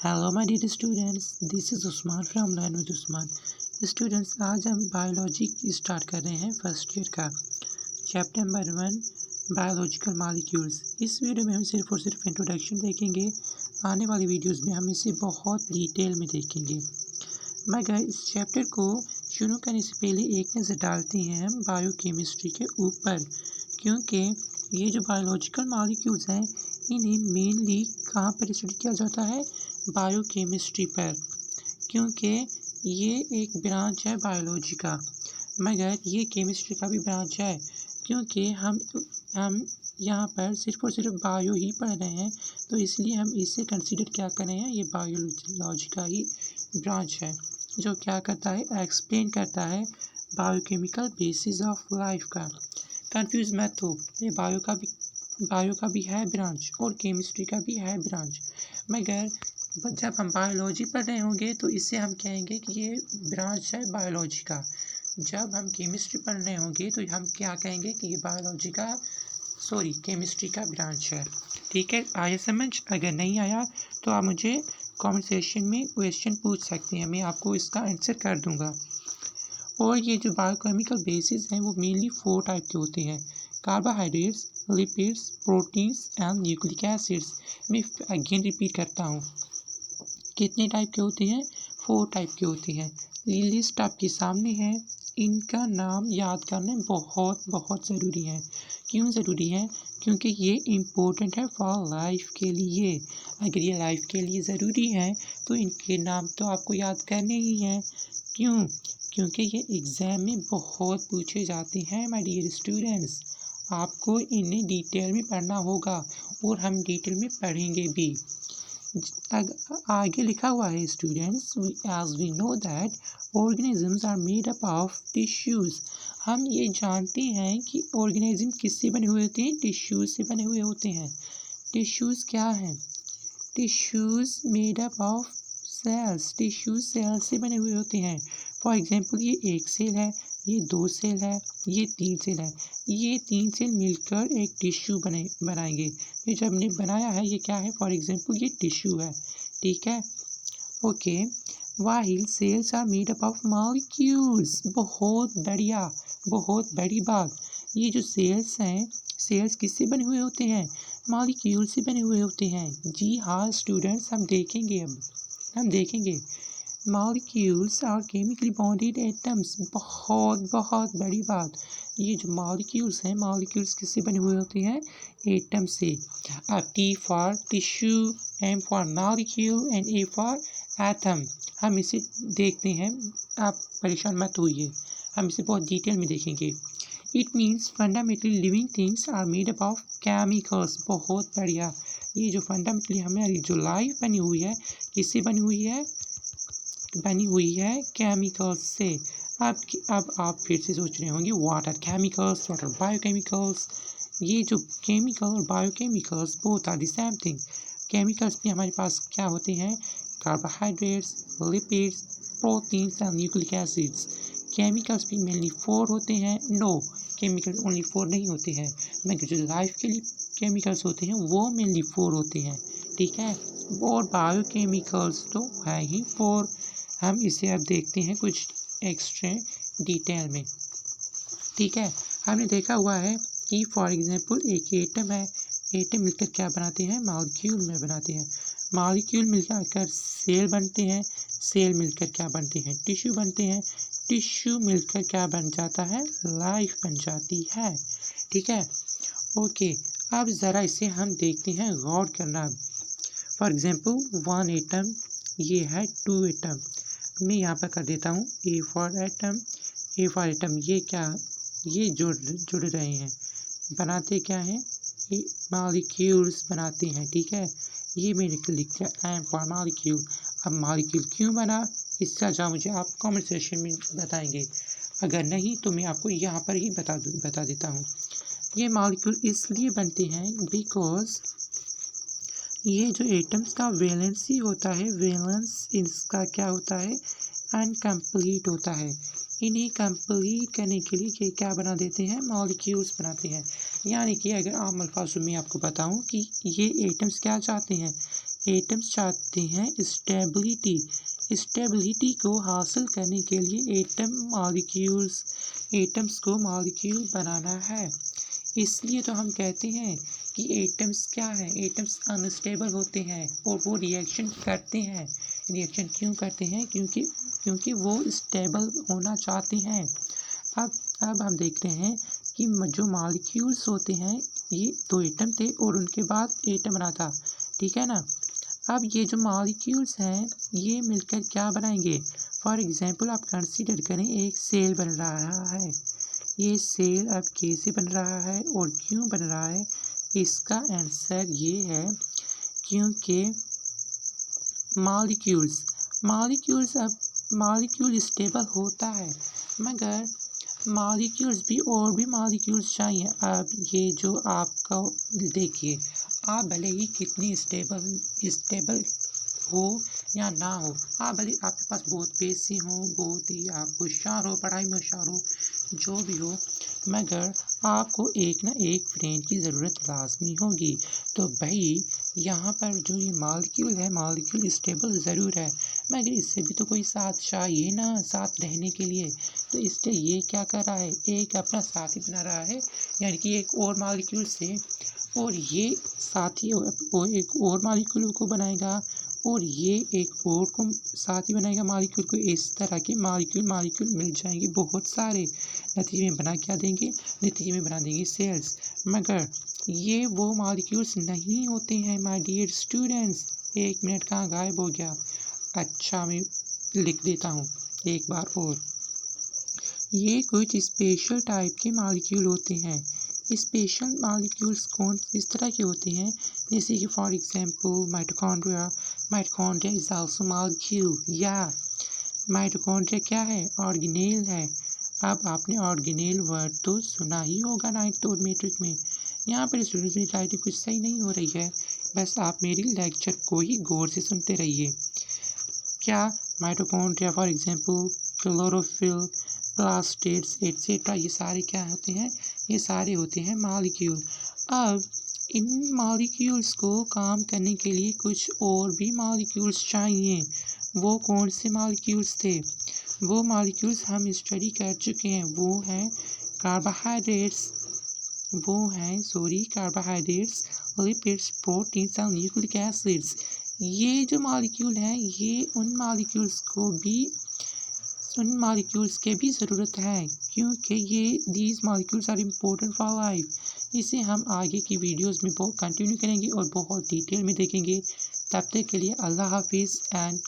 Hello my dear students, this is Usman from Learn with Usman. Students, आज हम biology start कर रहे हैं फर्स्ट ईयर का चैप्टर नंबर 1 बायोलॉजिकल मॉलिक्यूल्स। इस वीडियो में हम सिर्फ और सिर्फ इंट्रोडक्शन देखेंगे। आने वाली वीडियोस में हम इसे बहुत डिटेल में देखेंगे। मगर इस चैप्टर को शुरू करने से पहले एक नज़र डालते हैं हम बायोकेमिस्ट्री के ऊपर, क्योंकि ये जो बायोलॉजिकल मॉलिक्यूल्स हैं इन्हें मेनली कहाँ पर स्टडी किया जाता है, बायोकेमिस्ट्री पर, क्योंकि ये एक ब्रांच है बायोलॉजी का। मगर ये केमिस्ट्री का भी ब्रांच है, क्योंकि हम यहाँ पर सिर्फ और सिर्फ बायो ही पढ़ रहे हैं, तो इसलिए हम इसे कंसीडर क्या कर रहे हैं, ये बायोलॉजी का ही ब्रांच है जो क्या करता है, एक्सप्लेन करता है बायोकेमिकल बेसिस ऑफ लाइफ का। कंफ्यूज मत हो, ये बायो का भी है ब्रांच और केमिस्ट्री का भी है ब्रांच। मगर जब हम बायोलॉजी पढ़ रहे होंगे तो इससे हम कहेंगे कि ये ब्रांच है बायोलॉजी का। जब हम केमिस्ट्री पढ़ रहे होंगे तो हम क्या कहेंगे कि ये केमिस्ट्री का ब्रांच है। ठीक है, आया समझ? अगर नहीं आया तो आप मुझे कमेंट सेक्शन में क्वेश्चन पूछ सकते हैं, मैं आपको इसका आंसर कर दूंगा। और ये जो बायोकेमिकल बेसिस हैं वो मेनली 4 टाइप के होते हैं: carbohydrates, lipids, proteins and nucleic acids. मैं अगेन रिपीट करता हूँ, कितने टाइप के होते हैं? 4 टाइप के होते हैं। लिस्ट आपके सामने है, इनका नाम याद करना बहुत बहुत ज़रूरी है। क्यों ज़रूरी है? क्योंकि ये इम्पोर्टेंट है फॉर लाइफ के लिए। अगर ये लाइफ के लिए ज़रूरी है तो इनके नाम तो आपको याद करने ही हैं। क्यों? क्योंकि ये एग्ज़ाम में बहुत पूछे जाते हैं माय डियर स्टूडेंट्स। आपको इन्हें डिटेल में पढ़ना होगा और हम डिटेल में पढ़ेंगे भी। आगे लिखा हुआ है students, as we know that organisms are made up of tissues. हम ये जानते हैं कि ऑर्गेनिज्म किससे बने हुए होते हैं? टिश्यूज़ से बने हुए होते हैं। टिश्यूज़ क्या हैं? Tissues made up of cells. Tissues cells से बने हुए होते हैं। फॉर एग्जांपल, ये 1 सेल है, ये 2 सेल है, ये 3 सेल है। ये 3 सेल मिलकर एक टिश्यू बनाएंगे। ये जो हमने बनाया है ये क्या है? फॉर एग्जांपल ये टिश्यू है। ठीक है, okay. While cells are made up of molecules. बहुत बढ़िया, बहुत बड़ी बात। ये जो सेल्स हैं, सेल्स किससे बने हुए होते हैं? मॉलिक्यूल से बने हुए होते हैं। जी हाँ स्टूडेंट्स, हम देखेंगे molecules are chemically bonded atoms. बहुत बहुत बड़ी बात। ये जो मॉलिक्यूल्स हैं, मॉलिक्यूल्स किससे बने हुए होते हैं? एटम से। अब T for tissue, M for molecule and A for atom. हम इसे देखते हैं, आप परेशान मत होइए, हम इसे बहुत डिटेल में देखेंगे। It means fundamentally living things are made up of chemicals. बहुत बढ़िया। ये जो फंडामेंटली हमारी जो लाइफ बनी हुई है, किससे बनी हुई है? बनी हुई है केमिकल्स से। अब आप फिर से सोच रहे होंगे, what are chemicals, what are biochemicals? ये जो केमिकल और biochemicals both are the same thing. Chemicals में हमारे पास क्या होते हैं? Carbohydrates, lipids, proteins and nucleic acids. Chemicals भी मेनली 4 होते हैं। नो, केमिकल ओनली 4 नहीं होते हैं, मगर जो लाइफ के लिए केमिकल्स होते हैं वो मेनली 4 होते हैं। ठीक है, और बायोकेमिकल्स तो है ही 4। हम इसे अब देखते हैं कुछ एक्स्ट्रा डिटेल में। ठीक है, हमने देखा हुआ है कि फॉर एग्जांपल एक एटम है, एटम मिलकर क्या बनाते हैं? मॉलिक्यूल में बनाते हैं। मॉलिक्यूल मिलकर सेल बनते हैं, सेल मिलकर क्या बनते हैं? टिश्यू बनते हैं। टिश्यू मिलकर क्या बन जाता है? लाइफ बन जाती है। ठीक है, ओके। अब ज़रा इसे हम देखते हैं, गौर करना। फॉर एग्जांपल 1 एटम, ये है 2 एटम। मैं यहाँ पर कर देता हूँ ए for atom, A for atom. ये क्या? ये जुड़ रहे हैं, बनाते क्या हैं? ये मॉलिक्यूल्स बनाते हैं। ठीक है, ये मैंने लिख दिया एम फॉर मॉलिक्यूल। अब मॉलिक्यूल क्यों बना, इसका जवाब मुझे आप कमेंट सेक्शन में बताएंगे। अगर नहीं तो मैं आपको यहाँ पर ही बता देता हूँ। ये मॉलिक्यूल इसलिए बनते हैं बिकॉज ये जो एटम्स का वैलेंसी होता है, वैलेंस इसका क्या होता है? अनकम्प्लीट होता है। इन्हें कंप्लीट करने के लिए ये क्या बना देते हैं? मॉलिक्यूल्स बनाते हैं। यानी कि अगर आम अल्फाजों में आपको बताऊं कि ये एटम्स क्या चाहते हैं? एटम्स चाहते हैं स्टेबिलिटी। स्टेबिलिटी को हासिल करने के लिए एटम्स को मॉलिक्यूल बनाना है। इसलिए तो हम कहते हैं कि एटम्स क्या है, एटम्स अनस्टेबल होते हैं और वो रिएक्शन करते हैं। रिएक्शन क्यों करते हैं? क्योंकि वो स्टेबल होना चाहते हैं। अब हम देखते हैं कि जो मॉलिक्यूल्स होते हैं, ये 2 एटम थे और उनके बाद एटम बना था, ठीक है ना। अब ये जो मॉलिक्यूल्स हैं ये मिलकर क्या बनाएंगे? फॉर एग्जांपल आप कंसीडर करें एक सेल बन रहा है। ये सेल अब कैसे बन रहा है और क्यों बन रहा है? इसका आंसर ये है क्योंकि मॉलिक्यूल स्टेबल होता है, मगर और भी मॉलिक्यूल्स चाहिए। अब ये जो आपका देखिए, आप भले ही कितनी स्टेबल हो या ना हो, आप भले आपके पास बहुत पैसे हो, बहुत ही आप होशियार हो, पढ़ाई में होशियार हो, जो भी हो, मगर आपको एक ना एक फ्रेंड की ज़रूरत लाजमी होगी। तो भाई यहाँ पर जो ये मॉलिक्यूल स्टेबल ज़रूर है, मगर इससे भी तो कोई साथ चाहिए ना, साथ रहने के लिए। तो इसलिए ये क्या कर रहा है, एक अपना साथी बना रहा है, यानी कि एक और मॉलिक्यूल से, और ये साथी एक और मॉलिक्यूल को बनाएगा और ये एक और को साथी बनाएगा मॉलिक्यूल को। इस तरह के मॉलिक्यूल मिल जाएंगे बहुत सारे। नतीजे में बना देंगे सेल्स। मगर ये वो मॉलिक्यूल्स नहीं होते हैं माय डियर स्टूडेंट्स। 1 मिनट कहाँ गायब हो गया? अच्छा, मैं लिख देता हूँ एक बार और। ये कुछ स्पेशल टाइप के मॉलिक्यूल होते हैं। स्पेशल मॉलिक्यूल्स कौन इस तरह के होते हैं, जैसे कि for example mitochondria is also molecule. या माइटोकॉन्ड्रिया क्या है? ऑर्गेनेल है। अब आपने ऑर्गेनेल वर्ड तो सुना ही होगा 9th और मैट्रिक में। यहाँ पर स्टूडेंट्स की राइटिंग कुछ सही नहीं हो रही है, बस आप मेरी लेक्चर को ही गौर से सुनते रहिए। क्या mitochondria for example chlorophyll, plastids etcetera, ये सारे क्या होते हैं? ये सारे होते हैं मॉलिक्यूल। अब इन मॉलिक्यूल्स को काम करने के लिए कुछ और भी मॉलिक्यूल्स चाहिए। वो कौन से मॉलिक्यूल्स थे? वो मॉलिक्यूल्स हम स्टडी कर चुके हैं। वो हैं कार्बोहाइड्रेट्स, लिपिड्स, प्रोटीन्स और न्यूक्लिक एसिड्स। ये जो मॉलिक्यूल हैं, ये उन मॉलिक्यूल्स के भी ज़रूरत है, क्योंकि these molecules are important for life. इसे हम आगे की वीडियोस में बहुत कंटिन्यू करेंगे और बहुत डिटेल में देखेंगे। तब तक के लिए अल्लाह हाफिज़ एंड